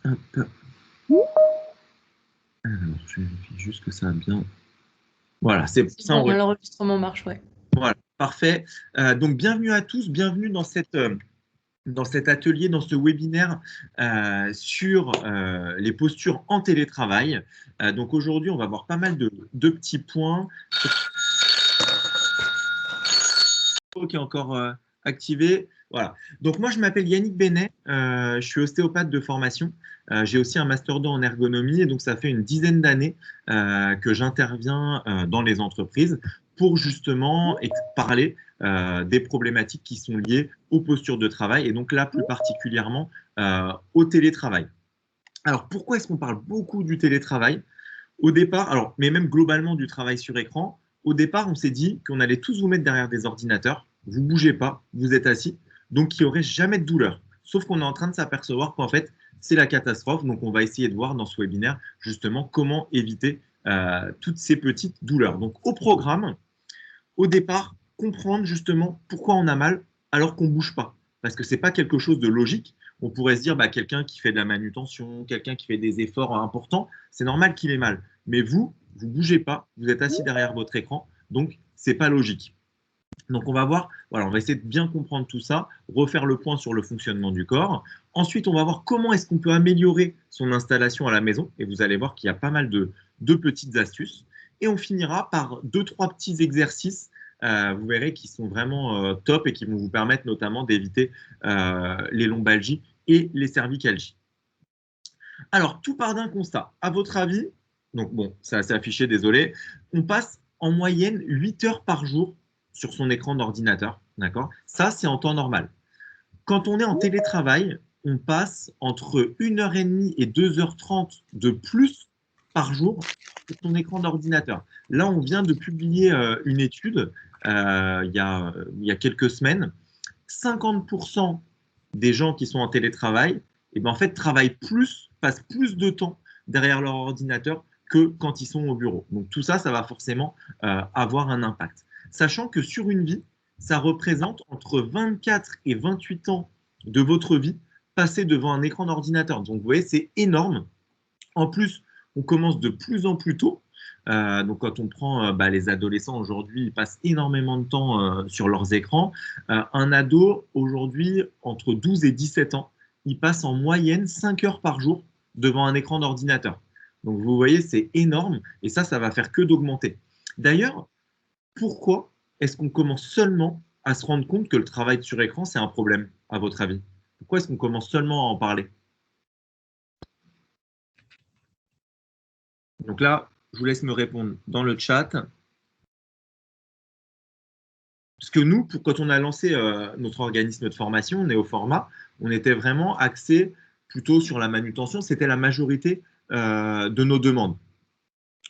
Hop. Alors, je vérifie juste que ça a bien. Voilà, c'est C'est ça. bon, l'enregistrement marche, ouais. Voilà, parfait. Donc, bienvenue à tous, bienvenue dans cet atelier, dans ce webinaire sur les postures en télétravail. Donc, aujourd'hui, on va voir pas mal de petits points. Qui est encore activé. Voilà. Donc moi, je m'appelle Yannick Benet, je suis ostéopathe de formation. J'ai aussi un master 2 en ergonomie et donc ça fait une dizaine d'années que j'interviens dans les entreprises pour justement parler des problématiques qui sont liées aux postures de travail et donc là plus particulièrement au télétravail. Alors pourquoi est-ce qu'on parle beaucoup du télétravail? Au départ, alors, mais même globalement du travail sur écran, au départ, on s'est dit qu'on allait tous vous mettre derrière des ordinateurs, vous ne bougez pas, vous êtes assis, donc il n'y aurait jamais de douleur. Sauf qu'on est en train de s'apercevoir qu'en fait, c'est la catastrophe. Donc, on va essayer de voir dans ce webinaire justement comment éviter toutes ces petites douleurs. Donc, au programme, au départ, comprendre justement pourquoi on a mal alors qu'on ne bouge pas. Parce que ce n'est pas quelque chose de logique. On pourrait se dire, bah, quelqu'un qui fait de la manutention, quelqu'un qui fait des efforts importants, c'est normal qu'il ait mal. Mais vous ne bougez pas, vous êtes assis derrière votre écran, donc ce n'est pas logique. Donc on va voir, voilà, on va essayer de bien comprendre tout ça, refaire le point sur le fonctionnement du corps. Ensuite, on va voir comment est-ce qu'on peut améliorer son installation à la maison. Et vous allez voir qu'il y a pas mal de petites astuces. Et on finira par 2-3 petits exercices, vous verrez, qui sont vraiment top et qui vont vous permettre notamment d'éviter les lombalgies et les cervicalgies. Alors, tout part d'un constat. À votre avis, donc bon, ça s'est affiché, désolé, on passe en moyenne 8 heures par jour sur son écran d'ordinateur. D'accord? Ça, c'est en temps normal. Quand on est en télétravail, on passe entre 1h30 et 2h30 de plus par jour sur son écran d'ordinateur. Là, on vient de publier une étude il y a quelques semaines. 50% des gens qui sont en télétravail, et ben en fait, travaillent plus, passent plus de temps derrière leur ordinateur que quand ils sont au bureau. Donc tout ça, ça va forcément avoir un impact. Sachant que sur une vie, ça représente entre 24 et 28 ans de votre vie passée devant un écran d'ordinateur. Donc vous voyez, c'est énorme. En plus, on commence de plus en plus tôt. Donc, quand on prend les adolescents aujourd'hui, ils passent énormément de temps sur leurs écrans. Un ado, aujourd'hui, entre 12 et 17 ans, il passe en moyenne 5 heures par jour devant un écran d'ordinateur. Donc, vous voyez, c'est énorme et ça va faire que d'augmenter. D'ailleurs, pourquoi est-ce qu'on commence seulement à se rendre compte que le travail sur écran, c'est un problème, à votre avis? Pourquoi est-ce qu'on commence seulement à en parler? Donc là, je vous laisse me répondre dans le chat. Parce que nous, quand on a lancé notre organisme de formation, Néoformat, on était vraiment axé plutôt sur la manutention. C'était la majorité de nos demandes.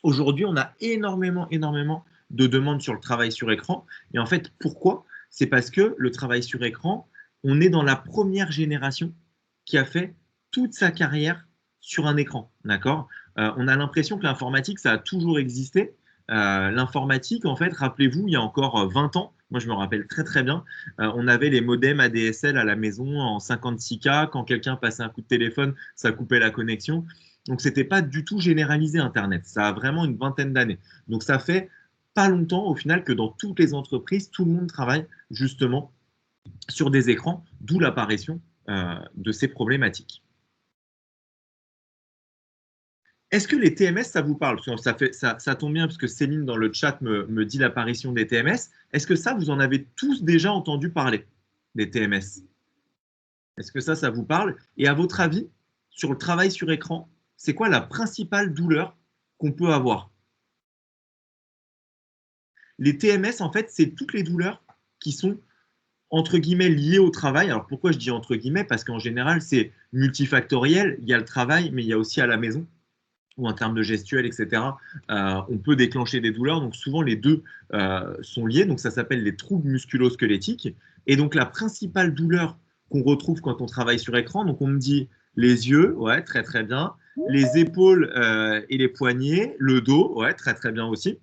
Aujourd'hui, on a énormément de demandes sur le travail sur écran. Et en fait, pourquoi? C'est parce que le travail sur écran, on est dans la première génération qui a fait toute sa carrière sur un écran. D'accord? On a l'impression que l'informatique, ça a toujours existé. L'informatique, en fait, rappelez-vous, il y a encore 20 ans, moi je me rappelle très bien, on avait les modems ADSL à la maison en 56K. Quand quelqu'un passait un coup de téléphone, ça coupait la connexion. Donc, ce n'était pas du tout généralisé Internet. Ça a vraiment une vingtaine d'années. Donc, ça fait pas longtemps au final que dans toutes les entreprises, tout le monde travaille justement sur des écrans, d'où l'apparition de ces problématiques. Est-ce que les TMS, ça vous parle? Ça tombe bien parce que Céline dans le chat me dit l'apparition des TMS. Est-ce que ça, vous en avez tous déjà entendu parler, des TMS? Est-ce que ça vous parle? Et à votre avis, sur le travail sur écran, c'est quoi la principale douleur qu'on peut avoir? Les TMS, en fait, c'est toutes les douleurs qui sont entre guillemets liées au travail. Alors pourquoi je dis entre guillemets? Parce qu'en général, c'est multifactoriel. Il y a le travail, mais il y a aussi à la maison ou en termes de gestuelle, etc. On peut déclencher des douleurs. Donc souvent, les deux sont liés. Donc ça s'appelle les troubles musculo-squelettiques. Et donc la principale douleur qu'on retrouve quand on travaille sur écran, donc on me dit les yeux, ouais, très bien. Les épaules et les poignets, le dos, ouais, très bien aussi.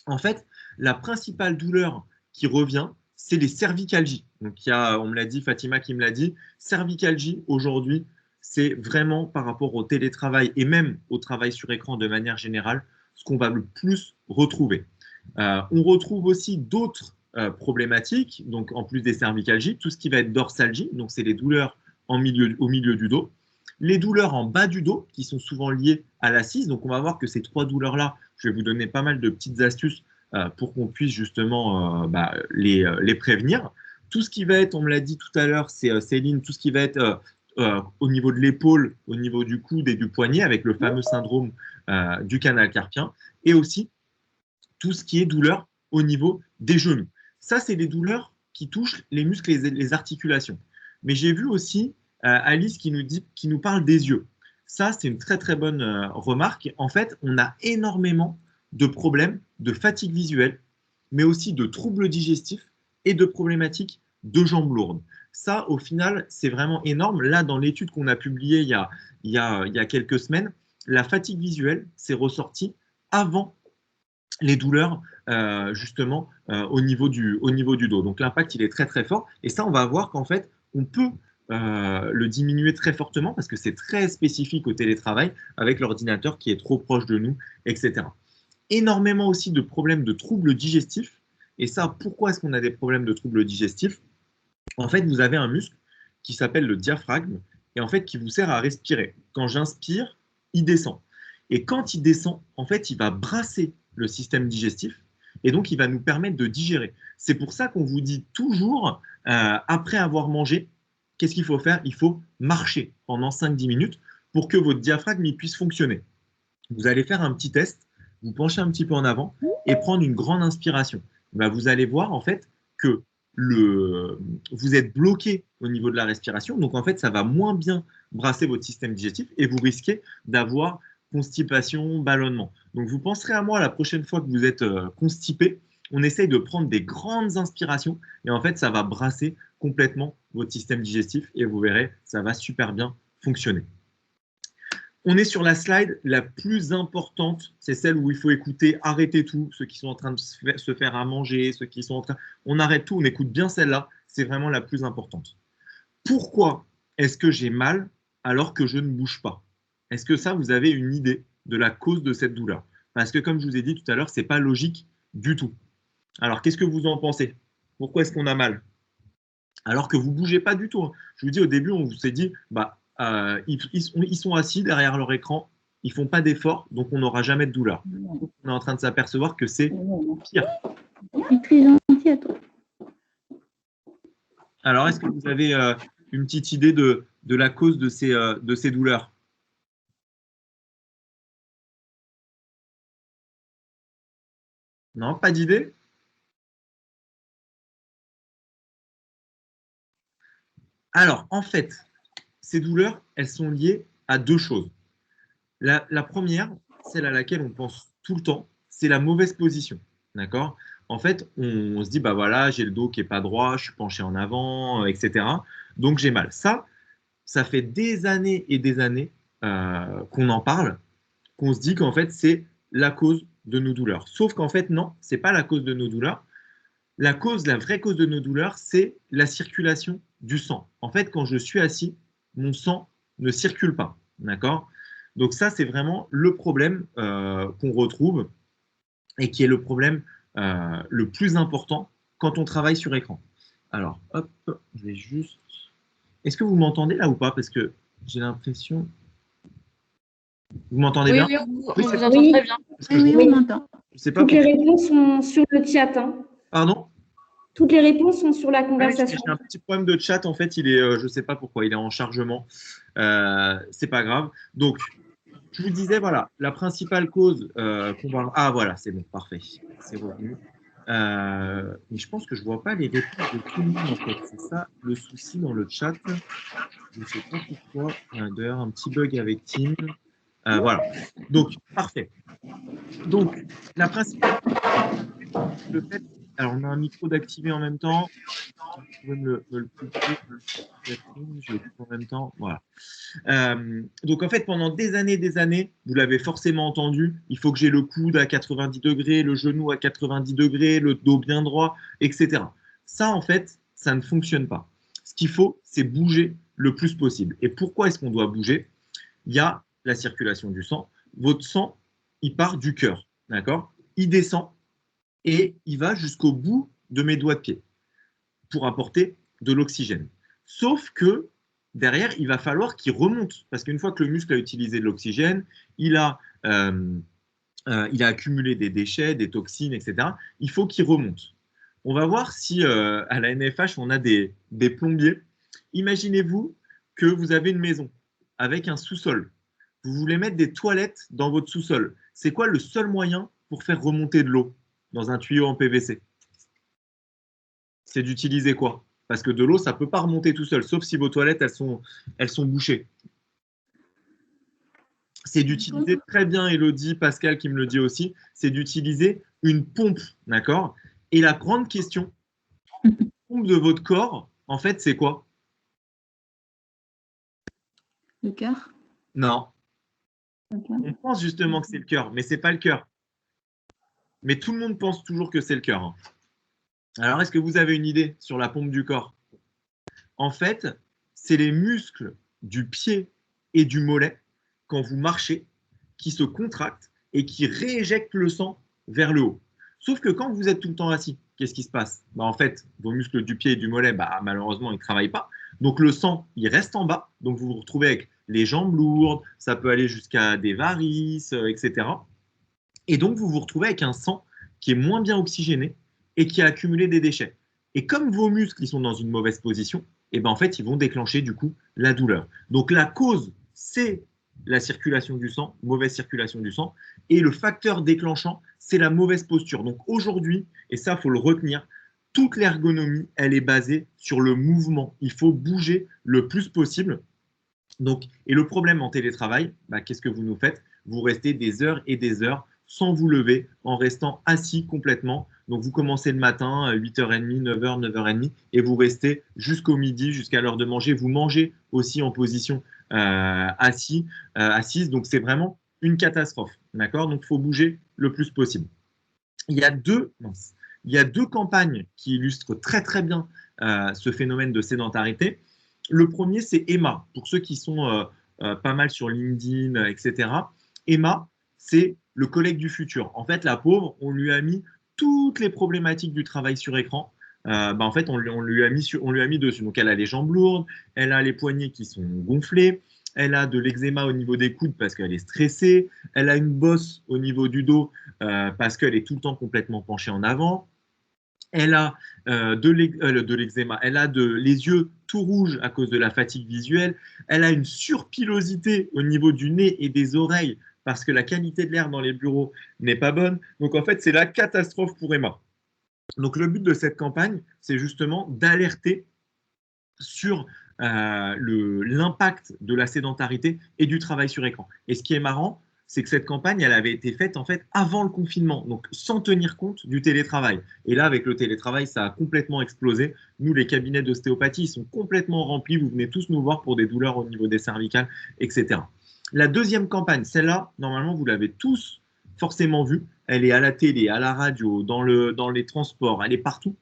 En fait, la principale douleur qui revient, c'est les cervicalgies. Donc, on me l'a dit, Fatima qui me l'a dit, cervicalgie aujourd'hui, c'est vraiment par rapport au télétravail et même au travail sur écran de manière générale, ce qu'on va le plus retrouver. On retrouve aussi d'autres problématiques, donc en plus des cervicalgies, tout ce qui va être dorsalgie, donc c'est les douleurs au milieu du dos, les douleurs en bas du dos, qui sont souvent liées à l'assise. Donc on va voir que ces trois douleurs-là, je vais vous donner pas mal de petites astuces pour qu'on puisse justement les prévenir. Tout ce qui va être, on me l'a dit tout à l'heure, c'est Céline, tout ce qui va être au niveau de l'épaule, au niveau du coude et du poignet, avec le fameux syndrome du canal carpien, et aussi tout ce qui est douleur au niveau des genoux. Ça, c'est des douleurs qui touchent les muscles et les articulations. Mais j'ai vu aussi Alice qui nous parle des yeux. Ça, c'est une très très bonne remarque. En fait, on a énormément de problèmes de fatigue visuelle, mais aussi de troubles digestifs et de problématiques de jambes lourdes. Ça, au final, c'est vraiment énorme. Là, dans l'étude qu'on a publiée il y a quelques semaines, la fatigue visuelle s'est ressortie avant les douleurs justement au niveau du dos. Donc l'impact, il est très très fort. Et ça, on va voir qu'en fait, on peut le diminuer très fortement parce que c'est très spécifique au télétravail avec l'ordinateur qui est trop proche de nous, etc. Énormément aussi de problèmes de troubles digestifs. Et ça, pourquoi est-ce qu'on a des problèmes de troubles digestifs? En fait, vous avez un muscle qui s'appelle le diaphragme et en fait qui vous sert à respirer. Quand j'inspire, il descend. Et quand il descend, en fait, il va brasser le système digestif et donc il va nous permettre de digérer. C'est pour ça qu'on vous dit toujours, après avoir mangé, qu'est-ce qu'il faut faire? Il faut marcher pendant 5-10 minutes pour que votre diaphragme il puisse fonctionner. Vous allez faire un petit test, vous penchez un petit peu en avant et prendre une grande inspiration. Ben, vous allez voir en fait que vous êtes bloqué au niveau de la respiration, donc en fait ça va moins bien brasser votre système digestif et vous risquez d'avoir constipation, ballonnement. Donc vous penserez à moi la prochaine fois que vous êtes constipé, on essaye de prendre des grandes inspirations et en fait ça va brasser complètement votre système digestif et vous verrez, ça va super bien fonctionner. On est sur la slide la plus importante, c'est celle où il faut écouter, arrêter tout, ceux qui sont en train de se faire à manger, ceux qui sont en train... On arrête tout, on écoute bien celle-là, c'est vraiment la plus importante. Pourquoi est-ce que j'ai mal alors que je ne bouge pas? Est-ce que ça, vous avez une idée de la cause de cette douleur? Parce que comme je vous ai dit tout à l'heure, ce n'est pas logique du tout. Alors, qu'est-ce que vous en pensez? Pourquoi est-ce qu'on a mal? Alors que vous ne bougez pas du tout. Je vous dis, au début, on vous s'est dit, ils sont assis derrière leur écran, ils ne font pas d'efforts, donc on n'aura jamais de douleur. Donc, on est en train de s'apercevoir que c'est pire. Très gentil à toi. Alors, est-ce que vous avez une petite idée de la cause de ces douleurs? Non, pas d'idée? Alors, en fait, ces douleurs, elles sont liées à deux choses. La première, celle à laquelle on pense tout le temps, c'est la mauvaise position. D'accord? En fait, on se dit, bah voilà, j'ai le dos qui n'est pas droit, je suis penché en avant, etc. Donc j'ai mal. Ça fait des années et des années qu'on en parle, qu'on se dit qu'en fait, c'est la cause de nos douleurs. Sauf qu'en fait, non, ce n'est pas la cause de nos douleurs. La vraie cause de nos douleurs, c'est la circulation du sang. En fait, quand je suis assis, mon sang ne circule pas. D'accord? Donc ça, c'est vraiment le problème qu'on retrouve et qui est le problème le plus important quand on travaille sur écran. Alors, hop, je vais juste... Est-ce que vous m'entendez là ou pas? Parce que j'ai l'impression... Vous m'entendez bien? Oui, on Oui, vous entend très bien. Oui, on m'entend. Je sais pas Toutes les pourquoi. réponses sont sur le chat. Hein. Pardon? Toutes les réponses sont sur la Ouais, conversation. j'ai un petit problème de chat, en fait, il est, je ne sais pas pourquoi, il est en chargement. C'est pas grave. Donc, je vous disais, voilà, la principale cause qu'on va... Ah, voilà, c'est bon, parfait, c'est revenu. Mais je pense que je ne vois pas les réponses de tout le monde, en fait. C'est ça le souci dans le chat. Je ne sais pas pourquoi. Il y a d'ailleurs un petit bug avec Teams. Voilà. Donc, parfait. Donc, la principale... Le fait... Alors, on a un micro d'activer en même temps. Vous pouvez me le couper. Je le coupe en même temps. Voilà. Donc, en fait, pendant des années, vous l'avez forcément entendu, il faut que j'ai le coude à 90 degrés, le genou à 90 degrés, le dos bien droit, etc. Ça, en fait, ça ne fonctionne pas. Ce qu'il faut, c'est bouger le plus possible. Et pourquoi est-ce qu'on doit bouger? Il y a la circulation du sang. Votre sang, il part du cœur, d'accord? Il descend et il va jusqu'au bout de mes doigts de pied pour apporter de l'oxygène. Sauf que derrière, il va falloir qu'il remonte, parce qu'une fois que le muscle a utilisé de l'oxygène, il a accumulé des déchets, des toxines, etc. Il faut qu'il remonte. On va voir si à la NFH, on a des plombiers. Imaginez-vous que vous avez une maison avec un sous-sol. Vous voulez mettre des toilettes dans votre sous-sol. C'est quoi le seul moyen pour faire remonter de l'eau dans un tuyau en PVC? C'est d'utiliser quoi? Parce que de l'eau, ça ne peut pas remonter tout seul, sauf si vos toilettes, elles sont bouchées. C'est d'utiliser, très bien Elodie, Pascal qui me le dit aussi, c'est d'utiliser une pompe, d'accord? Et la grande question, la pompe de votre corps, en fait, c'est quoi? Le cœur. Non. Okay. On pense justement que c'est le cœur, mais ce n'est pas le cœur. Mais tout le monde pense toujours que c'est le cœur. Hein. Alors, est-ce que vous avez une idée sur la pompe du corps? En fait, c'est les muscles du pied et du mollet, quand vous marchez, qui se contractent et qui rééjectent le sang vers le haut. Sauf que quand vous êtes tout le temps assis, qu'est-ce qui se passe? En fait, vos muscles du pied et du mollet, malheureusement, ils ne travaillent pas. Donc, le sang, il reste en bas. Donc, vous vous retrouvez avec les jambes lourdes, ça peut aller jusqu'à des varices, etc. Et donc, vous vous retrouvez avec un sang qui est moins bien oxygéné et qui a accumulé des déchets. Et comme vos muscles ils sont dans une mauvaise position, et en fait, ils vont déclencher du coup la douleur. Donc, la cause, c'est la circulation du sang, mauvaise circulation du sang, et le facteur déclenchant, c'est la mauvaise posture. Donc, aujourd'hui, et ça, il faut le retenir, toute l'ergonomie, elle est basée sur le mouvement. Il faut bouger le plus possible. Donc, et le problème en télétravail, qu'est-ce que vous nous faites? Vous restez des heures et des heures sans vous lever, en restant assis complètement. Donc, vous commencez le matin à 8h30, 9h, 9h30, et vous restez jusqu'au midi, jusqu'à l'heure de manger. Vous mangez aussi en position assise. Donc, c'est vraiment une catastrophe. D'accord? Donc, il faut bouger le plus possible. Il y a deux campagnes qui illustrent très, très bien ce phénomène de sédentarité. Le premier, c'est Emma. Pour ceux qui sont pas mal sur LinkedIn, etc. Emma, c'est le collègue du futur. En fait, la pauvre, on lui a mis toutes les problématiques du travail sur écran. En fait, on lui a mis dessus. Donc, elle a les jambes lourdes, elle a les poignets qui sont gonflés, elle a de l'eczéma au niveau des coudes parce qu'elle est stressée, elle a une bosse au niveau du dos parce qu'elle est tout le temps complètement penchée en avant. Elle a de l'eczéma, elle a les yeux tout rouges à cause de la fatigue visuelle, elle a une surpilosité au niveau du nez et des oreilles parce que la qualité de l'air dans les bureaux n'est pas bonne. Donc en fait, c'est la catastrophe pour Emma. Donc le but de cette campagne, c'est justement d'alerter sur l'impact de la sédentarité et du travail sur écran. Et ce qui est marrant, c'est que cette campagne, elle avait été faite en fait avant le confinement, donc sans tenir compte du télétravail. Et là, avec le télétravail, ça a complètement explosé. Nous, les cabinets d'ostéopathie, ils sont complètement remplis. Vous venez tous nous voir pour des douleurs au niveau des cervicales, etc. La deuxième campagne, celle-là, normalement, vous l'avez tous forcément vue. Elle est à la télé, à la radio, dans les transports, elle est partout.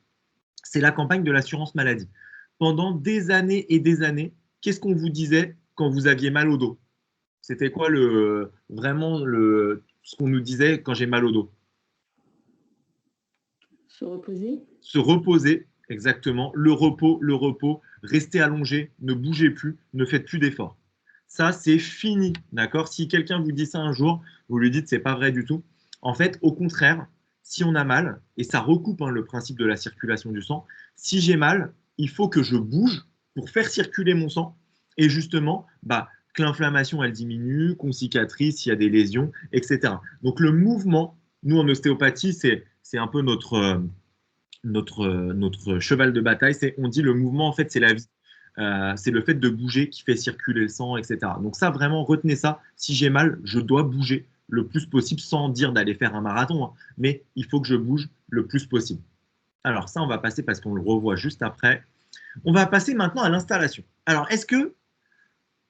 C'est la campagne de l'assurance maladie. Pendant des années et des années, qu'est-ce qu'on vous disait quand vous aviez mal au dos? C'était quoi ce qu'on nous disait quand j'ai mal au dos? Se reposer. Se reposer, exactement. Le repos, restez allongé, ne bougez plus, ne faites plus d'efforts. Ça, c'est fini, d'accord? Si quelqu'un vous dit ça un jour, vous lui dites c'est pas vrai du tout. En fait, au contraire, si on a mal, et ça recoupe le principe de la circulation du sang, si j'ai mal, il faut que je bouge pour faire circuler mon sang et justement, que l'inflammation elle diminue, qu'on cicatrise s'il y a des lésions, etc. Donc le mouvement, nous en ostéopathie, c'est un peu notre cheval de bataille. On dit le mouvement en fait c'est la vie. C'est le fait de bouger qui fait circuler le sang, etc. Donc ça, vraiment, retenez ça. Si j'ai mal, je dois bouger le plus possible sans dire d'aller faire un marathon, mais il faut que je bouge le plus possible. Alors ça, on va passer parce qu'on le revoit juste après. On va passer maintenant à l'installation. Alors, est-ce que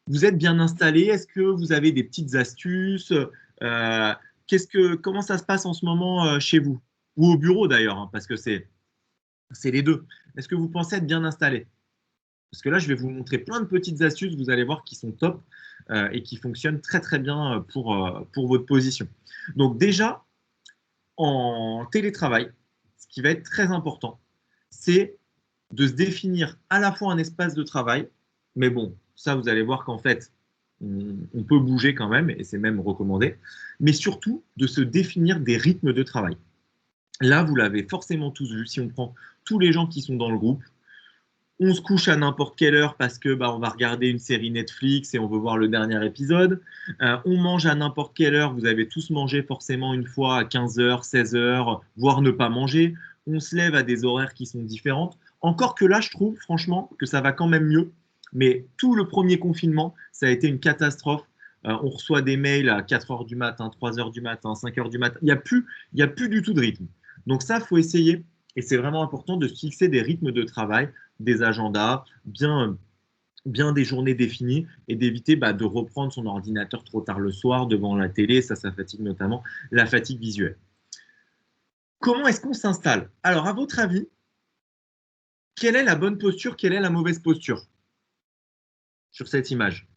vous êtes bien installé? Est-ce que vous avez des petites astuces? Comment ça se passe en ce moment chez vous? Ou au bureau d'ailleurs, parce que c'est les deux. Est-ce que vous pensez être bien installé? Parce que là, je vais vous montrer plein de petites astuces, vous allez voir, qui sont top et qui fonctionnent très, très bien pour votre position. Donc déjà, en télétravail, ce qui va être très important, c'est de se définir à la fois un espace de travail, mais bon, ça, vous allez voir qu'en fait, on peut bouger quand même, et c'est même recommandé, mais surtout de se définir des rythmes de travail. Là, vous l'avez forcément tous vu, si on prend tous les gens qui sont dans le groupe, on se couche à n'importe quelle heure parce que on va regarder une série Netflix et on veut voir le dernier épisode. On mange à n'importe quelle heure. Vous avez tous mangé forcément une fois à 15h, 16h, voire ne pas manger. On se lève à des horaires qui sont différentes. Encore que là, je trouve franchement que ça va quand même mieux. Mais tout le premier confinement, ça a été une catastrophe. On reçoit des mails à 4h du matin, 3h du matin, 5h du matin. Il n'y a plus du tout de rythme. Donc ça, il faut essayer. Et c'est vraiment important de se fixer des rythmes de travail, des agendas, bien des journées définies et d'éviter de reprendre son ordinateur trop tard le soir devant la télé. Ça fatigue notamment la fatigue visuelle. Comment est-ce qu'on s'installe? Alors, à votre avis, quelle est la bonne posture, quelle est la mauvaise posture sur cette image?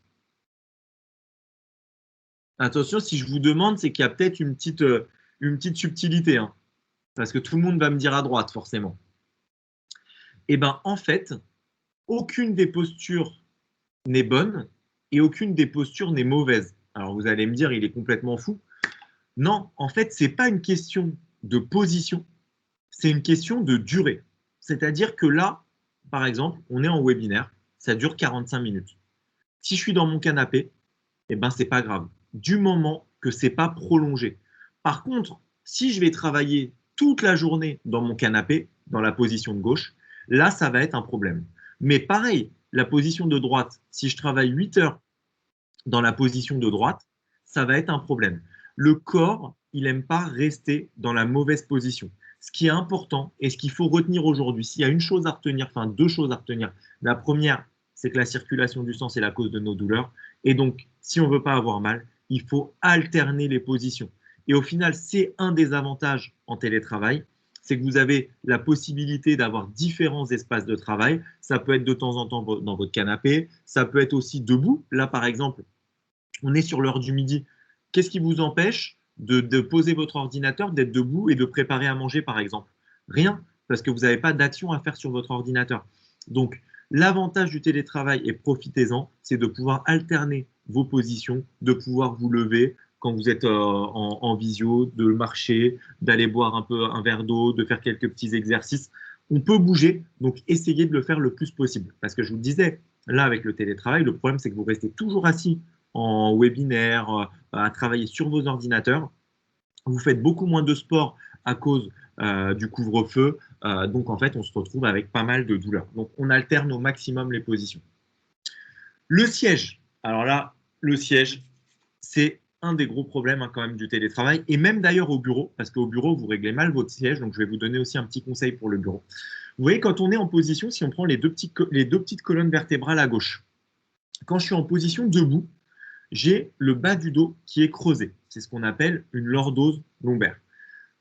Attention, si je vous demande, c'est qu'il y a peut-être une petite subtilité, hein, parce que tout le monde va me dire à droite, forcément. Eh bien, en fait, aucune des postures n'est bonne et aucune des postures n'est mauvaise. Alors, vous allez me dire, il est complètement fou. Non, en fait, ce n'est pas une question de position, c'est une question de durée. C'est-à-dire que là, par exemple, on est en webinaire, ça dure 45 minutes. Si je suis dans mon canapé, eh ben, ce n'est pas grave, du moment que ce n'est pas prolongé. Par contre, si je vais travailler toute la journée dans mon canapé, dans la position de gauche, là, ça va être un problème. Mais pareil, la position de droite, si je travaille 8 heures dans la position de droite, ça va être un problème. Le corps, il n'aime pas rester dans la mauvaise position. Ce qui est important et ce qu'il faut retenir aujourd'hui, s'il y a une chose à retenir, enfin deux choses à retenir. La première, c'est que la circulation du sang, c'est la cause de nos douleurs. Et donc, si on ne veut pas avoir mal, il faut alterner les positions. Et au final, c'est un des avantages en télétravail, c'est que vous avez la possibilité d'avoir différents espaces de travail. Ça peut être de temps en temps dans votre canapé, ça peut être aussi debout. Là, par exemple, on est sur l'heure du midi. Qu'est-ce qui vous empêche de poser votre ordinateur, d'être debout et de préparer à manger, par exemple? Rien, parce que vous n'avez pas d'action à faire sur votre ordinateur. Donc, l'avantage du télétravail, et profitez-en, c'est de pouvoir alterner vos positions, de pouvoir vous lever quand vous êtes en visio, de marcher, d'aller boire un verre d'eau, de faire quelques petits exercices. On peut bouger, donc essayez de le faire le plus possible. Parce que je vous le disais, là, avec le télétravail, le problème, c'est que vous restez toujours assis en webinaire, à travailler sur vos ordinateurs. Vous faites beaucoup moins de sport à cause du couvre-feu. Donc, en fait, on se retrouve avec pas mal de douleurs. Donc, on alterne au maximum les positions. Le siège. Alors là, le siège, c'est un des gros problèmes quand même du télétravail. Et même d'ailleurs au bureau, parce qu'au bureau, vous réglez mal votre siège. Donc, je vais vous donner aussi un petit conseil pour le bureau. Vous voyez, quand on est en position, si on prend les deux petites colonnes vertébrales à gauche, quand je suis en position debout, j'ai le bas du dos qui est creusé. C'est ce qu'on appelle une lordose lombaire.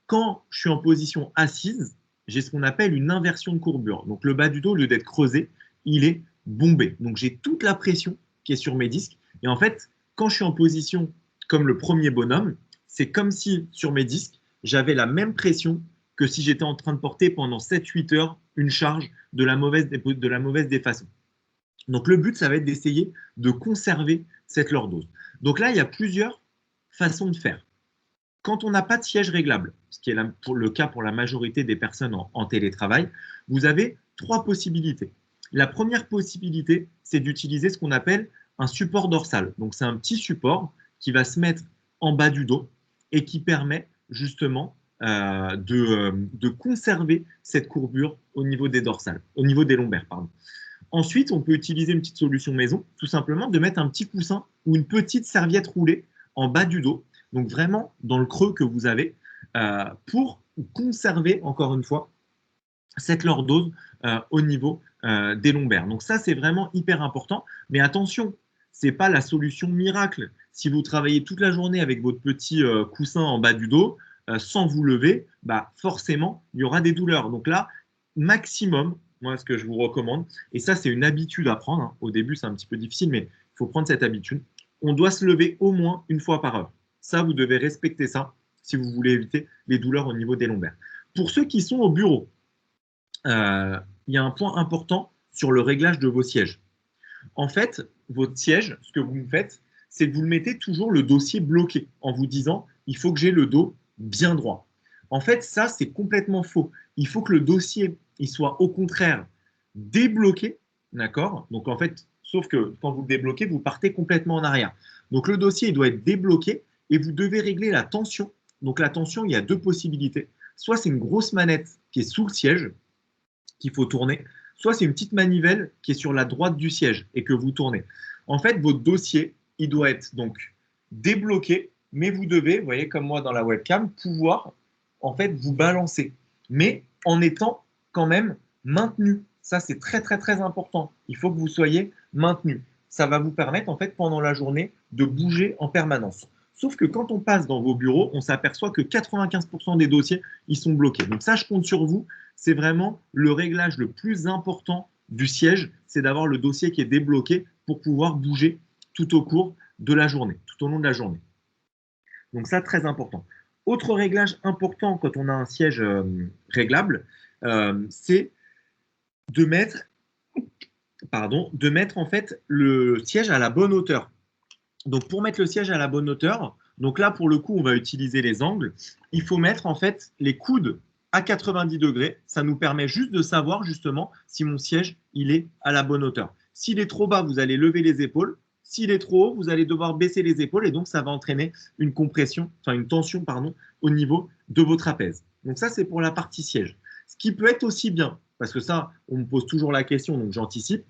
Quand je suis en position assise, j'ai ce qu'on appelle une inversion de courbure. Donc le bas du dos, au lieu d'être creusé, il est bombé. Donc j'ai toute la pression qui est sur mes disques. Et en fait, quand je suis en position comme le premier bonhomme, c'est comme si sur mes disques, j'avais la même pression que si j'étais en train de porter pendant 7-8 heures une charge de la mauvaise des façons. Donc le but, ça va être d'essayer de conserver cette lordose. Donc là, il y a plusieurs façons de faire. Quand on n'a pas de siège réglable, ce qui est le cas pour la majorité des personnes en télétravail, vous avez trois possibilités. La première possibilité, c'est d'utiliser ce qu'on appelle un support dorsal. Donc c'est un petit support qui va se mettre en bas du dos et qui permet justement de conserver cette courbure au niveau des dorsales, au niveau des lombaires, pardon. Ensuite, on peut utiliser une petite solution maison, tout simplement de mettre un petit coussin ou une petite serviette roulée en bas du dos, donc vraiment dans le creux que vous avez, pour conserver, encore une fois, cette lordose au niveau des lombaires. Donc ça, c'est vraiment hyper important. Mais attention, ce n'est pas la solution miracle. Si vous travaillez toute la journée avec votre petit coussin en bas du dos, sans vous lever, forcément, il y aura des douleurs. Donc là, maximum, moi, ce que je vous recommande, et ça, c'est une habitude à prendre, hein. Au début, c'est un petit peu difficile, mais il faut prendre cette habitude. On doit se lever au moins une fois par heure. Ça, vous devez respecter ça si vous voulez éviter les douleurs au niveau des lombaires. Pour ceux qui sont au bureau, il y a un point important sur le réglage de vos sièges. En fait, votre siège, ce que vous me faites, c'est que vous le mettez toujours le dossier bloqué en vous disant il faut que j'ai le dos bien droit. En fait, ça, c'est complètement faux. Il faut que le dossier il soit au contraire débloqué, d'accord? Donc en fait, sauf que quand vous le débloquez, vous partez complètement en arrière. Donc le dossier il doit être débloqué et vous devez régler la tension. Donc la tension, il y a deux possibilités. Soit c'est une grosse manette qui est sous le siège qu'il faut tourner, soit c'est une petite manivelle qui est sur la droite du siège et que vous tournez. En fait, votre dossier, il doit être donc débloqué, mais vous devez, vous voyez comme moi dans la webcam, pouvoir en fait vous balancer, mais en étant quand même maintenu. Ça, c'est très, très, très important. Il faut que vous soyez maintenu. Ça va vous permettre, en fait, pendant la journée, de bouger en permanence. Sauf que quand on passe dans vos bureaux, on s'aperçoit que 95% des dossiers, ils sont bloqués. Donc ça, je compte sur vous. C'est vraiment le réglage le plus important du siège, c'est d'avoir le dossier qui est débloqué pour pouvoir bouger tout au cours de la journée, tout au long de la journée. Donc ça, très important. Autre réglage important quand on a un siège réglable, c'est de mettre en fait le siège à la bonne hauteur. Donc pour mettre le siège à la bonne hauteur, donc là pour le coup on va utiliser les angles, il faut mettre en fait les coudes à 90 degrés. Ça nous permet juste de savoir justement si mon siège il est à la bonne hauteur. S'il est trop bas, vous allez lever les épaules. S'il est trop haut, vous allez devoir baisser les épaules et donc ça va entraîner une compression, enfin une tension pardon, au niveau de vos trapèzes. Donc ça c'est pour la partie siège. Ce qui peut être aussi bien, parce que ça on me pose toujours la question donc j'anticipe,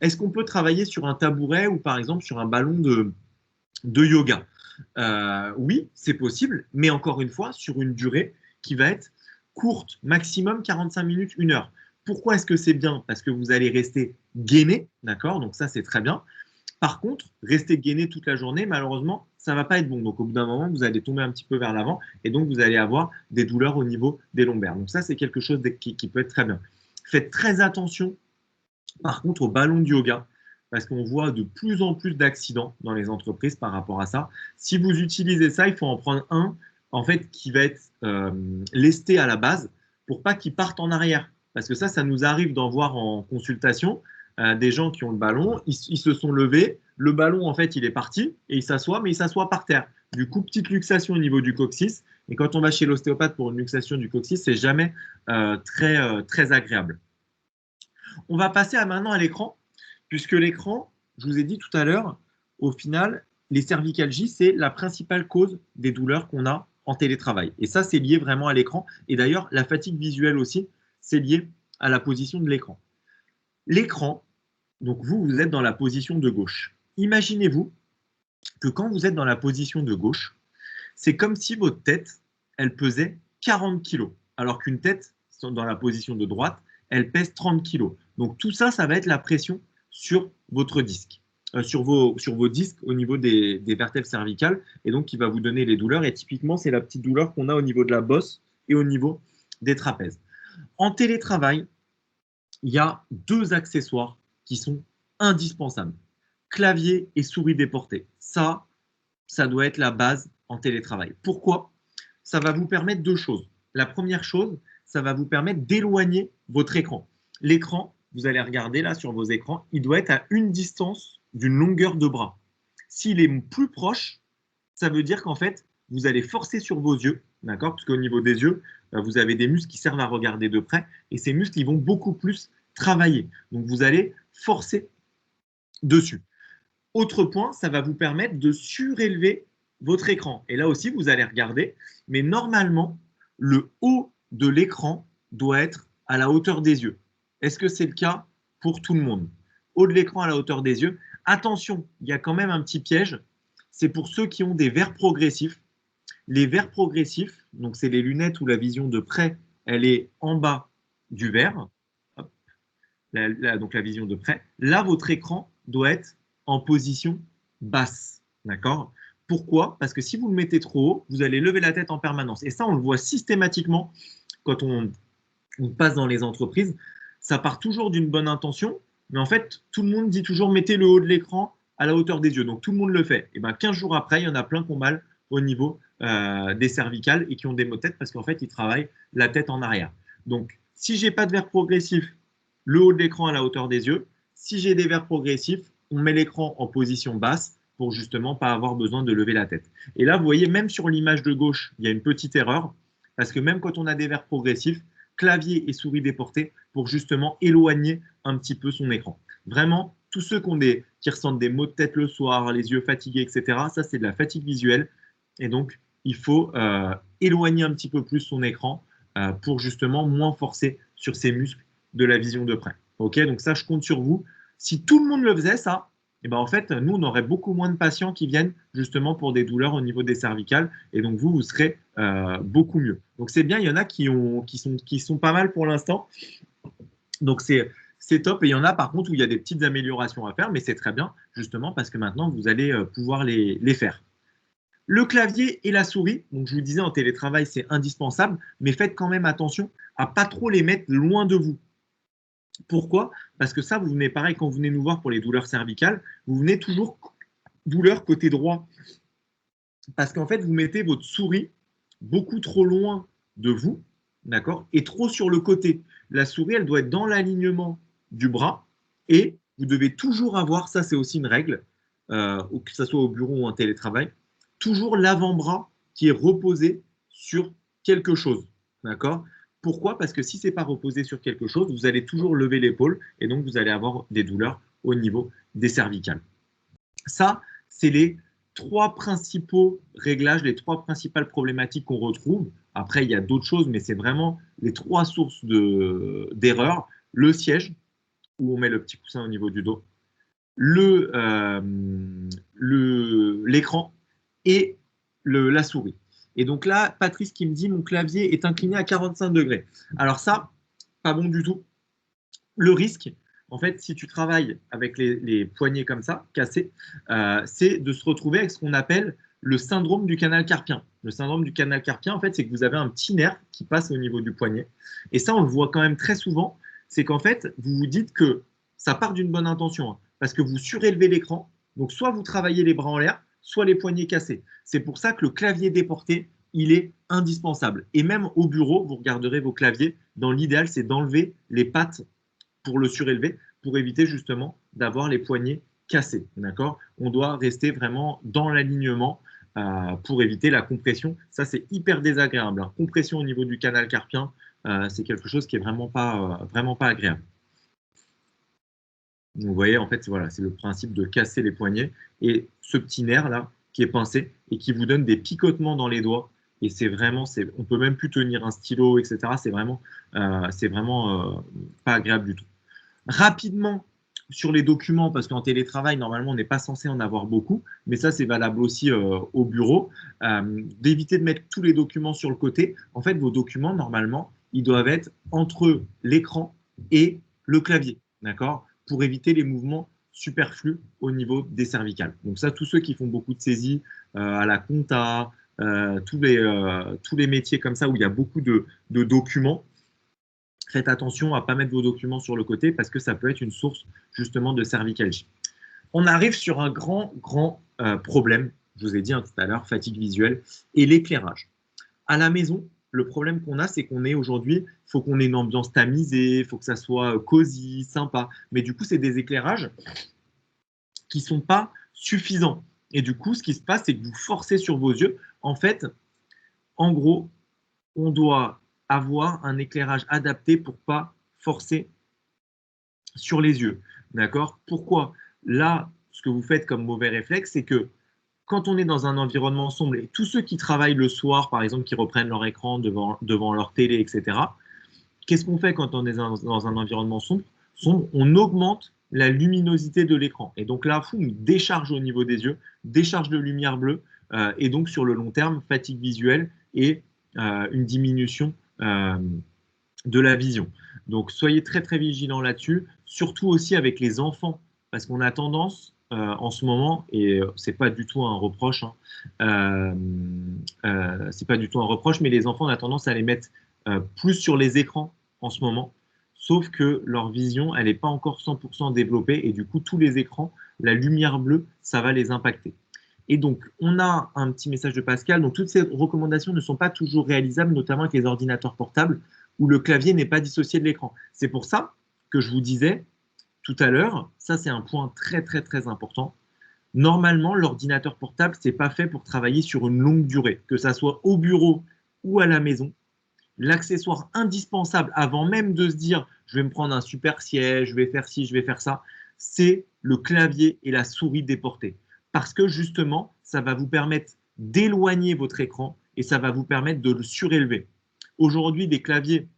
est-ce qu'on peut travailler sur un tabouret ou par exemple sur un ballon de yoga? Oui, c'est possible, mais encore une fois, sur une durée qui va être courte, maximum 45 minutes, 1 heure. Pourquoi est-ce que c'est bien? Parce que vous allez rester gainé, d'accord? Donc ça, c'est très bien. Par contre, rester gainé toute la journée, malheureusement, ça ne va pas être bon. Donc au bout d'un moment, vous allez tomber un petit peu vers l'avant et donc vous allez avoir des douleurs au niveau des lombaires. Donc ça, c'est quelque chose qui peut être très bien. Faites très attention, par contre, au ballon de yoga, parce qu'on voit de plus en plus d'accidents dans les entreprises par rapport à ça. Si vous utilisez ça, il faut en prendre un en fait qui va être lesté à la base pour pas qu'il parte en arrière. Parce que ça nous arrive d'en voir en consultation des gens qui ont le ballon, ils se sont levés, le ballon en fait il est parti et il s'assoit, mais il s'assoit par terre. Du coup, petite luxation au niveau du coccyx. Et quand on va chez l'ostéopathe pour une luxation du coccyx, c'est jamais très agréable. On va passer maintenant à l'écran, puisque l'écran, je vous ai dit tout à l'heure, au final, les cervicalgies, c'est la principale cause des douleurs qu'on a en télétravail. Et ça, c'est lié vraiment à l'écran. Et d'ailleurs, la fatigue visuelle aussi, c'est lié à la position de l'écran. L'écran, donc vous êtes dans la position de gauche. Imaginez-vous que quand vous êtes dans la position de gauche, c'est comme si votre tête, elle pesait 40 kg, alors qu'une tête dans la position de droite, elle pèse 30 kg. Donc tout ça, ça va être la pression sur votre disque, sur vos disques au niveau des vertèbres cervicales, et donc qui va vous donner les douleurs. Et typiquement, c'est la petite douleur qu'on a au niveau de la bosse et au niveau des trapèzes. En télétravail, il y a deux accessoires qui sont indispensables. Clavier et souris déportée. Ça doit être la base en télétravail. Pourquoi? Ça va vous permettre deux choses. La première chose, ça va vous permettre d'éloigner votre écran. L'écran, vous allez regarder là sur vos écrans, il doit être à une distance d'une longueur de bras. S'il est plus proche, ça veut dire qu'en fait, vous allez forcer sur vos yeux, d'accord? Parce qu'au niveau des yeux, vous avez des muscles qui servent à regarder de près et ces muscles, ils vont beaucoup plus travailler. Donc, vous allez forcer dessus. Autre point, ça va vous permettre de surélever votre écran. Et là aussi, vous allez regarder, mais normalement, le haut de l'écran doit être à la hauteur des yeux. Est-ce que c'est le cas pour tout le monde? Haut de l'écran à la hauteur des yeux. Attention, il y a quand même un petit piège. C'est pour ceux qui ont des verres progressifs. Les verres progressifs, donc c'est les lunettes où la vision de près, elle est en bas du verre. Hop. Donc la vision de près. Là, votre écran doit être en position basse. D'accord? Pourquoi? Parce que si vous le mettez trop haut, vous allez lever la tête en permanence. Et ça, on le voit systématiquement quand on passe dans les entreprises. ça part toujours d'une bonne intention, mais en fait, tout le monde dit toujours mettez le haut de l'écran à la hauteur des yeux. Donc, tout le monde le fait. Et ben, 15 jours après, il y en a plein qui ont mal au niveau des cervicales et qui ont des maux de tête parce qu'en fait, ils travaillent la tête en arrière. Donc, si j'ai pas de verre progressif, le haut de l'écran à la hauteur des yeux. Si j'ai des verres progressifs, on met l'écran en position basse pour justement pas avoir besoin de lever la tête. Et là, vous voyez, même sur l'image de gauche, il y a une petite erreur parce que même quand on a des verres progressifs, clavier et souris déportés pour justement éloigner un petit peu son écran. Vraiment, tous ceux qui ressentent des maux de tête le soir, les yeux fatigués, etc., ça, c'est de la fatigue visuelle. Et donc, il faut éloigner un petit peu plus son écran pour justement moins forcer sur ses muscles de la vision de près. Ok, donc ça, je compte sur vous. Si tout le monde le faisait, ça, et ben en fait, nous, on aurait beaucoup moins de patients qui viennent justement pour des douleurs au niveau des cervicales. Et donc, vous serez beaucoup mieux. Donc, c'est bien. Il y en a qui sont pas mal pour l'instant. Donc, c'est top. Et il y en a, par contre, où il y a des petites améliorations à faire. Mais c'est très bien, justement, parce que maintenant, vous allez pouvoir les faire. Le clavier et la souris, donc je vous disais en télétravail, c'est indispensable, mais faites quand même attention à pas trop les mettre loin de vous. Pourquoi? Parce que ça, vous venez pareil quand vous venez nous voir pour les douleurs cervicales, vous venez toujours douleur côté droit. Parce qu'en fait, vous mettez votre souris beaucoup trop loin de vous, d'accord, et trop sur le côté. La souris, elle doit être dans l'alignement du bras et vous devez toujours avoir, ça c'est aussi une règle, que ce soit au bureau ou en télétravail, toujours l'avant-bras qui est reposé sur quelque chose, d'accord? Pourquoi? Parce que si ce n'est pas reposé sur quelque chose, vous allez toujours lever l'épaule et donc vous allez avoir des douleurs au niveau des cervicales. Ça, c'est les trois principaux réglages, les trois principales problématiques qu'on retrouve. Après, il y a d'autres choses, mais c'est vraiment les trois sources d'erreurs. Le siège, où on met le petit coussin au niveau du dos, l'écran et la souris. Et donc là, Patrice qui me dit mon clavier est incliné à 45 degrés. Alors ça, pas bon du tout. Le risque, en fait, si tu travailles avec les poignets comme ça, cassés, c'est de se retrouver avec ce qu'on appelle le syndrome du canal carpien. Le syndrome du canal carpien, en fait, c'est que vous avez un petit nerf qui passe au niveau du poignet. Et ça, on le voit quand même très souvent. C'est qu'en fait, vous vous dites que ça part d'une bonne intention, hein, parce que vous surélevez l'écran. Donc, soit vous travaillez les bras en l'air, soit les poignets cassés. C'est pour ça que le clavier déporté, il est indispensable. Et même au bureau, vous regarderez vos claviers. Dans l'idéal, c'est d'enlever les pattes pour le surélever, pour éviter justement d'avoir les poignets cassés. D'accord? On doit rester vraiment dans l'alignement pour éviter la compression. Ça, c'est hyper désagréable, hein. Compression au niveau du canal carpien, c'est quelque chose qui est vraiment pas agréable. Donc, vous voyez, en fait, voilà, c'est le principe de casser les poignets et ce petit nerf là qui est pincé et qui vous donne des picotements dans les doigts. Et c'est vraiment, on peut même plus tenir un stylo, etc. C'est vraiment pas agréable du tout. Rapidement sur les documents, parce qu'en télétravail, normalement, on n'est pas censé en avoir beaucoup, mais ça, c'est valable aussi au bureau, d'éviter de mettre tous les documents sur le côté. En fait, vos documents, normalement, ils doivent être entre l'écran et le clavier, d'accord? Pour éviter les mouvements superflus au niveau des cervicales. Donc ça, tous ceux qui font beaucoup de saisies à la compta, tous les métiers comme ça où il y a beaucoup de documents, faites attention à ne pas mettre vos documents sur le côté parce que ça peut être une source justement de cervicalgie. On arrive sur un grand problème, je vous ai dit tout à l'heure, fatigue visuelle et l'éclairage. À la maison, le problème qu'on a, c'est qu'on est aujourd'hui, il faut qu'on ait une ambiance tamisée, il faut que ça soit cosy, sympa. Mais du coup, c'est des éclairages qui ne sont pas suffisants. Et du coup, ce qui se passe, c'est que vous forcez sur vos yeux. En fait, en gros, on doit avoir un éclairage adapté pour ne pas forcer sur les yeux. D'accord? Pourquoi? Là, ce que vous faites comme mauvais réflexe, c'est que quand on est dans un environnement sombre, et tous ceux qui travaillent le soir, par exemple, qui reprennent leur écran devant leur télé, etc., qu'est-ce qu'on fait quand on est dans un environnement sombre? On augmente la luminosité de l'écran. Et donc là, on décharge au niveau des yeux, décharge de lumière bleue, et donc sur le long terme, fatigue visuelle et une diminution de la vision. Donc soyez très très vigilants là-dessus, surtout aussi avec les enfants, parce qu'on a tendance en ce moment, et c'est pas du tout un reproche, hein, c'est pas du tout un reproche, mais les enfants, on a tendance à les mettre plus sur les écrans en ce moment, sauf que leur vision, elle n'est pas encore 100% développée et du coup, tous les écrans, la lumière bleue, ça va les impacter. Et donc, on a un petit message de Pascal. Donc, toutes ces recommandations ne sont pas toujours réalisables, notamment avec les ordinateurs portables où le clavier n'est pas dissocié de l'écran. C'est pour ça que je vous disais tout à l'heure, ça c'est un point très très très important. Normalement, l'ordinateur portable, ce n'est pas fait pour travailler sur une longue durée, que ça soit au bureau ou à la maison. L'accessoire indispensable avant même de se dire je vais me prendre un super siège, je vais faire ci, je vais faire ça, c'est le clavier et la souris déportés. Parce que justement, ça va vous permettre d'éloigner votre écran et ça va vous permettre de le surélever. Aujourd'hui, des claviers,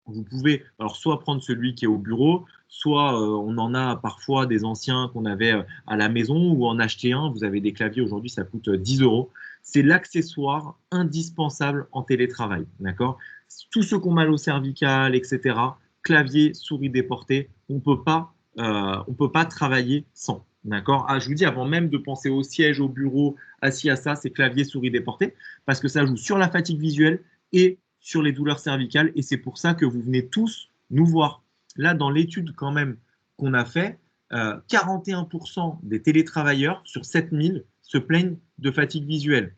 vous pouvez alors soit prendre celui qui est au bureau, soit on en a parfois des anciens qu'on avait à la maison ou en acheter un. Vous avez des claviers aujourd'hui, ça coûte 10 euros. C'est l'accessoire indispensable en télétravail. D'accord? Tous ceux qui ont mal au cervical, etc., clavier, souris déportée, on ne peut pas travailler sans. D'accord? Ah, je vous dis, avant même de penser au siège, au bureau, assis à ça, c'est clavier, souris déportée, parce que ça joue sur la fatigue visuelle et sur les douleurs cervicales. Et c'est pour ça que vous venez tous nous voir. Là, dans l'étude quand même qu'on a fait, 41% des télétravailleurs sur 7000 se plaignent de fatigue visuelle.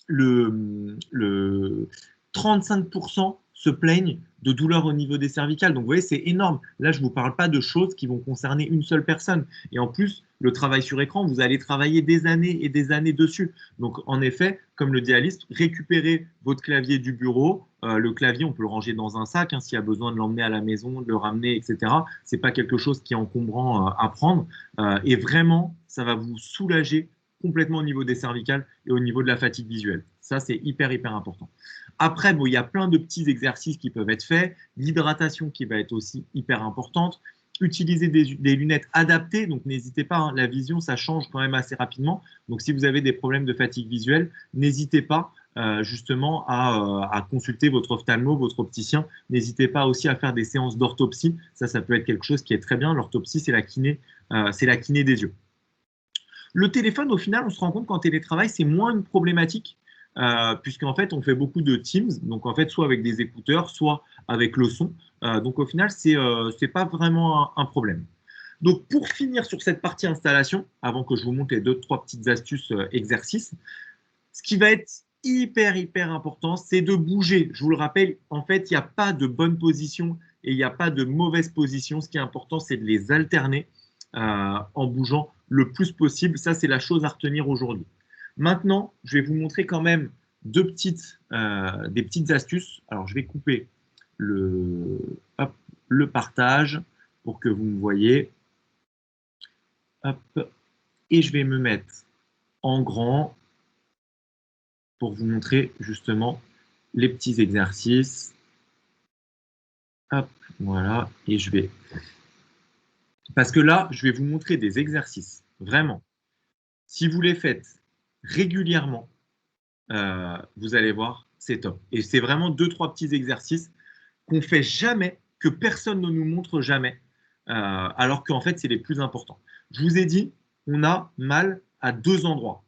Le 35% se plaignent de douleurs au niveau des cervicales. Donc, vous voyez, c'est énorme. Là, je ne vous parle pas de choses qui vont concerner une seule personne. Et en plus, le travail sur écran, vous allez travailler des années et des années dessus. Donc, en effet, comme le dit Alice, récupérez votre clavier du bureau. Le clavier, on peut le ranger dans un sac s'il y a besoin de l'emmener à la maison, de le ramener, etc. Ce n'est pas quelque chose qui est encombrant à prendre. Et vraiment, ça va vous soulager complètement au niveau des cervicales et au niveau de la fatigue visuelle. Ça, c'est hyper, hyper important. Après, bon, il y a plein de petits exercices qui peuvent être faits. L'hydratation qui va être aussi hyper importante. Utiliser des lunettes adaptées, donc n'hésitez pas, hein, la vision, ça change quand même assez rapidement. Donc, si vous avez des problèmes de fatigue visuelle, n'hésitez pas justement à consulter votre ophtalmo, votre opticien. N'hésitez pas aussi à faire des séances d'orthopsie. Ça peut être quelque chose qui est très bien. L'orthopsie, c'est la kiné des yeux. Le téléphone, au final, on se rend compte qu'en télétravail, c'est moins une problématique, puisqu'en fait, on fait beaucoup de Teams, donc en fait, soit avec des écouteurs, soit avec le son. Donc au final, c'est pas vraiment un problème. Donc pour finir sur cette partie installation, avant que je vous montre les 2-3 petites astuces exercices, ce qui va être hyper, hyper important, c'est de bouger. Je vous le rappelle, en fait, il n'y a pas de bonne position et il n'y a pas de mauvaise position. Ce qui est important, c'est de les alterner en bougeant le plus possible. Ça, c'est la chose à retenir aujourd'hui. Maintenant, je vais vous montrer quand même des petites astuces. Alors, je vais couper le partage pour que vous me voyez. Hop. Et je vais me mettre en grand pour vous montrer justement les petits exercices. Hop, voilà. Et je vais... Parce que là, je vais vous montrer des exercices. Vraiment. Si vous les faites régulièrement, vous allez voir, c'est top. Et c'est vraiment 2-3 petits exercices qu'on fait jamais, que personne ne nous montre jamais, alors qu'en fait, c'est les plus importants. Je vous ai dit, on a mal à 2 endroits,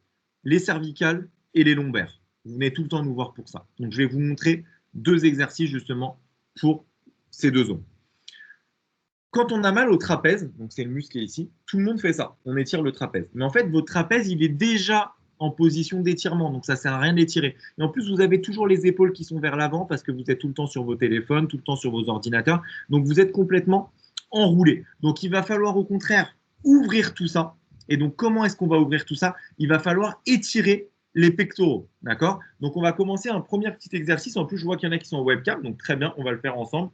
les cervicales et les lombaires. Vous venez tout le temps nous voir pour ça. Donc, je vais vous montrer 2 exercices justement pour ces 2 zones. Quand on a mal au trapèze, donc c'est le muscle qui est ici, tout le monde fait ça. On étire le trapèze. Mais en fait, votre trapèze, il est déjà en position d'étirement, donc ça ne sert à rien de l'étirer. Et en plus, vous avez toujours les épaules qui sont vers l'avant parce que vous êtes tout le temps sur vos téléphones, tout le temps sur vos ordinateurs. Donc vous êtes complètement enroulé. Donc il va falloir au contraire ouvrir tout ça. Et donc comment est-ce qu'on va ouvrir tout ça? Il va falloir étirer les pectoraux. D'accord? Donc on va commencer un premier petit exercice. En plus, je vois qu'il y en a qui sont en webcam, donc très bien, on va le faire ensemble.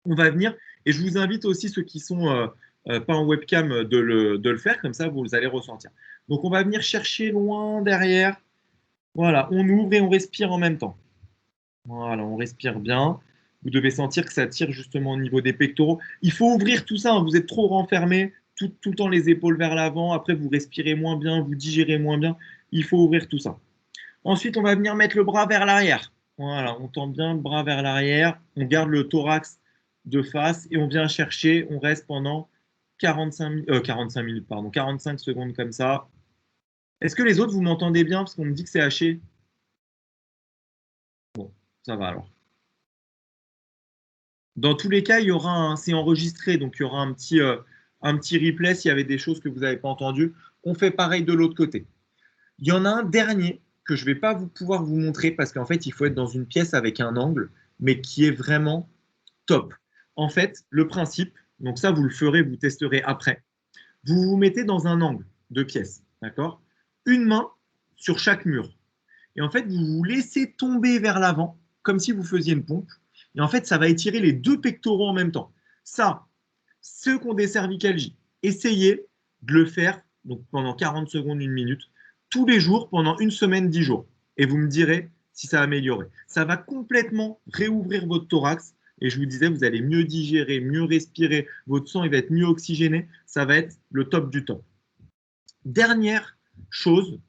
On va venir, et je vous invite aussi ceux qui sont pas en webcam de le faire, comme ça vous allez ressentir. Donc on va venir chercher loin derrière. Voilà, on ouvre et on respire en même temps. Voilà, on respire bien. Vous devez sentir que ça tire justement au niveau des pectoraux. Il faut ouvrir tout ça, hein. Vous êtes trop renfermé, tout le temps les épaules vers l'avant. Après, vous respirez moins bien, vous digérez moins bien. Il faut ouvrir tout ça. Ensuite, on va venir mettre le bras vers l'arrière. Voilà, on tend bien le bras vers l'arrière. On garde le thorax de face et on vient chercher. On reste pendant 45 minutes, pardon, 45 secondes comme ça. Est-ce que les autres, vous m'entendez bien? Parce qu'on me dit que c'est haché. Bon, ça va alors. Dans tous les cas, c'est enregistré, donc il y aura un petit replay s'il y avait des choses que vous n'avez pas entendues. On fait pareil de l'autre côté. Il y en a un dernier que je ne vais pas pouvoir vous montrer parce qu'en fait, il faut être dans une pièce avec un angle, mais qui est vraiment top. En fait, le principe, donc ça, vous le ferez, vous testerez après. Vous vous mettez dans un angle de pièce, d'accord? Une main sur chaque mur. Et en fait, vous vous laissez tomber vers l'avant, comme si vous faisiez une pompe. Et en fait, ça va étirer les deux pectoraux en même temps. Ça, ceux qui ont des cervicalgies, essayez de le faire donc pendant 40 secondes, une minute, tous les jours pendant une semaine, 10 jours. Et vous me direz si ça a amélioré. Ça va complètement réouvrir votre thorax. Et je vous disais, vous allez mieux digérer, mieux respirer, votre sang il va être mieux oxygéné. Ça va être le top du top. Dernière chose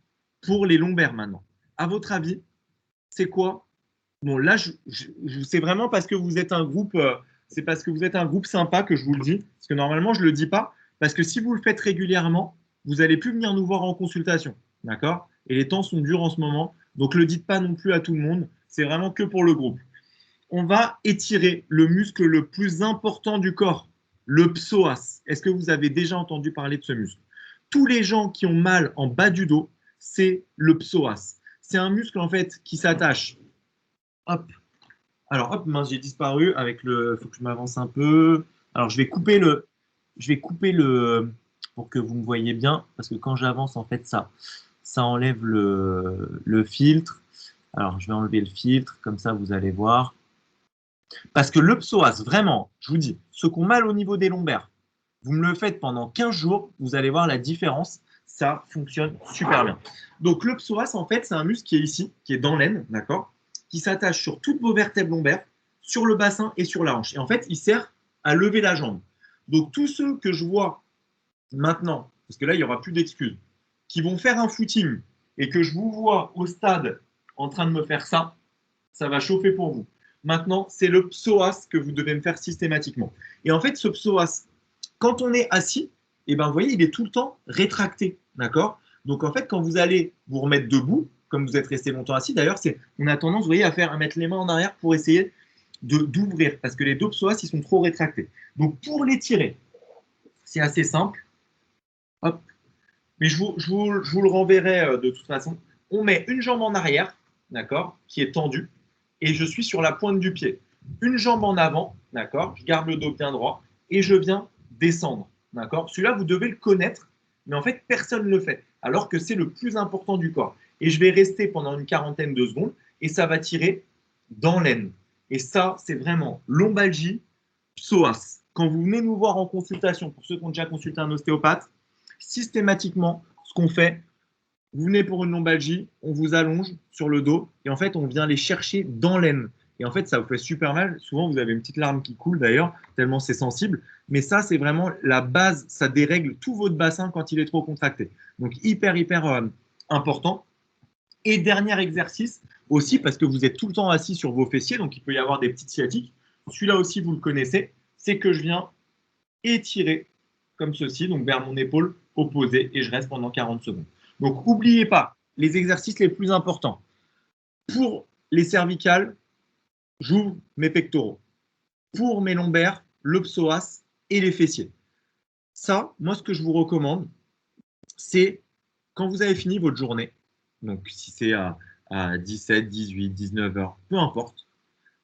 pour les lombaires maintenant. À votre avis, c'est quoi? Bon, là, c'est vraiment parce que vous êtes un groupe, c'est parce que vous êtes un groupe sympa que je vous le dis. Parce que normalement, je ne le dis pas. Parce que si vous le faites régulièrement, vous n'allez plus venir nous voir en consultation. D'accord? Et les temps sont durs en ce moment. Donc, ne le dites pas non plus à tout le monde. C'est vraiment que pour le groupe. On va étirer le muscle le plus important du corps, le psoas. Est-ce que vous avez déjà entendu parler de ce muscle? Tous les gens qui ont mal en bas du dos, c'est le psoas. C'est un muscle en fait qui s'attache. Hop. Alors hop, mince, j'ai disparu avec le. Il faut que je m'avance un peu. Alors je vais couper le pour que vous me voyez bien parce que quand j'avance en fait ça enlève le filtre. Alors je vais enlever le filtre comme ça vous allez voir. Parce que le psoas, vraiment, je vous dis, ceux qui ont mal au niveau des lombaires, vous me le faites pendant 15 jours, vous allez voir la différence. Ça fonctionne super bien. Donc, le psoas, en fait, c'est un muscle qui est ici, qui est dans l'aine, d'accord, qui s'attache sur toutes vos vertèbres lombaires, sur le bassin et sur la hanche. Et en fait, il sert à lever la jambe. Donc, tous ceux que je vois maintenant, parce que là, il n'y aura plus d'excuses, qui vont faire un footing et que je vous vois au stade en train de me faire ça, ça va chauffer pour vous. Maintenant, c'est le psoas que vous devez me faire systématiquement. Et en fait, ce psoas, quand on est assis, eh ben, vous voyez, il est tout le temps rétracté. D'accord? Donc, en fait, quand vous allez vous remettre debout, comme vous êtes resté longtemps assis, d'ailleurs, on a tendance, vous voyez, à mettre les mains en arrière pour essayer d'ouvrir, parce que les deux psoas, ils sont trop rétractés. Donc, pour les tirer, c'est assez simple. Hop. Mais je vous le renverrai de toute façon. On met une jambe en arrière, d'accord, qui est tendue, et je suis sur la pointe du pied. Une jambe en avant, d'accord, je garde le dos bien droit, et je viens descendre, d'accord. Celui-là, vous devez le connaître, mais en fait, personne ne le fait, alors que c'est le plus important du corps. Et je vais rester pendant une quarantaine de secondes, et ça va tirer dans l'aine. Et ça, c'est vraiment lombalgie, psoas. Quand vous venez nous voir en consultation, pour ceux qui ont déjà consulté un ostéopathe, systématiquement, ce qu'on fait, vous venez pour une lombalgie, on vous allonge sur le dos et en fait, on vient les chercher dans l'aine. Et en fait, ça vous fait super mal. Souvent, vous avez une petite larme qui coule d'ailleurs, tellement c'est sensible. Mais ça, c'est vraiment la base. Ça dérègle tout votre bassin quand il est trop contracté. Donc, hyper important. Et dernier exercice aussi, parce que vous êtes tout le temps assis sur vos fessiers, donc il peut y avoir des petites sciatiques. Celui-là aussi, vous le connaissez. C'est que je viens étirer comme ceci, donc vers mon épaule opposée, et je reste pendant 40 secondes. Donc, n'oubliez pas les exercices les plus importants. Pour les cervicales, j'ouvre mes pectoraux. Pour mes lombaires, le psoas et les fessiers. Ça, moi, ce que je vous recommande, c'est quand vous avez fini votre journée, donc si c'est à 17, 18, 19 heures, peu importe,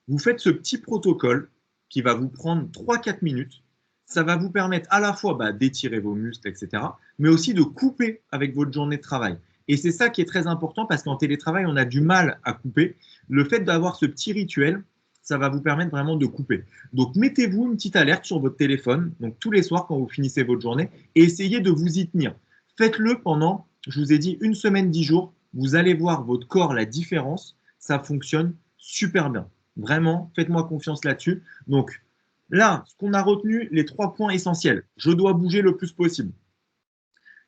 vous faites ce petit protocole qui va vous prendre 3-4 minutes. Ça va vous permettre à la fois d'étirer vos muscles, etc., mais aussi de couper avec votre journée de travail. Et c'est ça qui est très important parce qu'en télétravail, on a du mal à couper. Le fait d'avoir ce petit rituel, ça va vous permettre vraiment de couper. Donc, mettez-vous une petite alerte sur votre téléphone, donc tous les soirs quand vous finissez votre journée, et essayez de vous y tenir. Faites-le pendant, je vous ai dit, une semaine, 10 jours. Vous allez voir votre corps, la différence. Ça fonctionne super bien. Vraiment, faites-moi confiance là-dessus. Donc, là, ce qu'on a retenu, les 3 points essentiels. Je dois bouger le plus possible.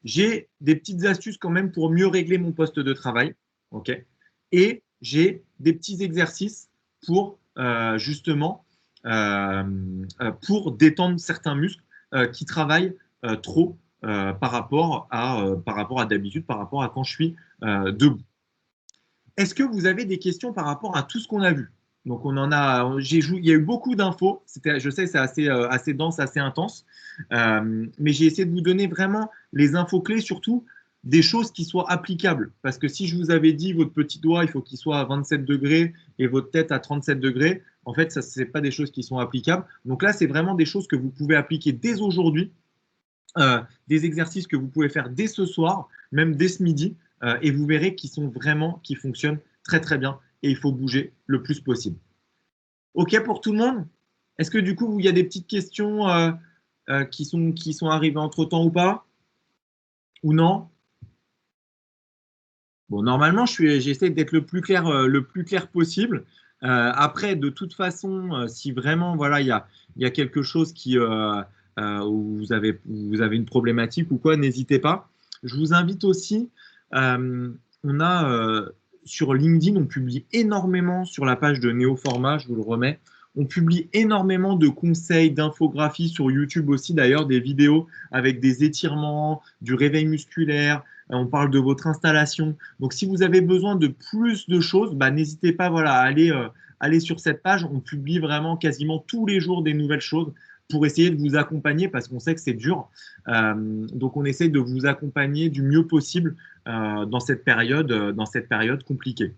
J'ai des petites astuces quand même pour mieux régler mon poste de travail. Okay, et j'ai des petits exercices pour justement pour détendre certains muscles qui travaillent trop par rapport à d'habitude, par rapport à quand je suis debout. Est-ce que vous avez des questions par rapport à tout ce qu'on a vu? Donc, il y a eu beaucoup d'infos. Je sais, c'est assez dense, assez intense. Mais j'ai essayé de vous donner vraiment les infos clés, surtout des choses qui soient applicables. Parce que si je vous avais dit votre petit doigt, il faut qu'il soit à 27 degrés et votre tête à 37 degrés, en fait, ce n'est pas des choses qui sont applicables. Donc là, c'est vraiment des choses que vous pouvez appliquer dès aujourd'hui, des exercices que vous pouvez faire dès ce soir, même dès ce midi, et vous verrez qui fonctionnent très très bien. Et il faut bouger le plus possible. OK pour tout le monde? Est-ce que du coup, il y a des petites questions qui sont arrivées entre-temps ou pas? Ou non? Bon, normalement, j'essaie d'être le plus clair possible. Après, de toute façon, si vraiment voilà, il y a quelque chose où vous avez une problématique ou quoi, n'hésitez pas. Je vous invite aussi, on a sur LinkedIn, on publie énormément sur la page de Néoformat, je vous le remets. On publie énormément de conseils, d'infographies sur YouTube aussi, d'ailleurs, des vidéos avec des étirements, du réveil musculaire. On parle de votre installation. Donc, si vous avez besoin de plus de choses, bah, n'hésitez pas voilà, à aller sur cette page. On publie vraiment quasiment tous les jours des nouvelles choses pour essayer de vous accompagner parce qu'on sait que c'est dur. Donc, on essaie de vous accompagner du mieux possible dans cette période compliquée.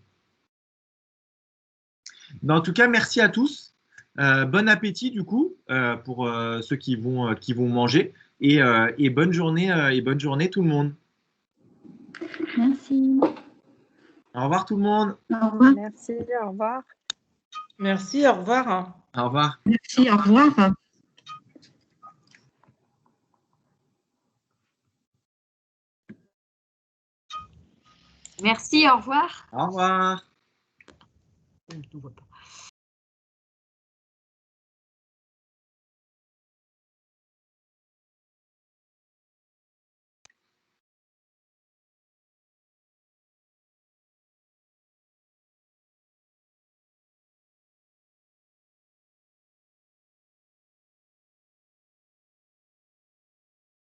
Mais en tout cas, merci à tous. Bon appétit du coup pour ceux qui vont manger et bonne journée tout le monde. Merci. Au revoir tout le monde. Au revoir. Merci, au revoir. Merci, au revoir. Au revoir. Merci, au revoir. Merci, au revoir. Au revoir. On ne voit pas.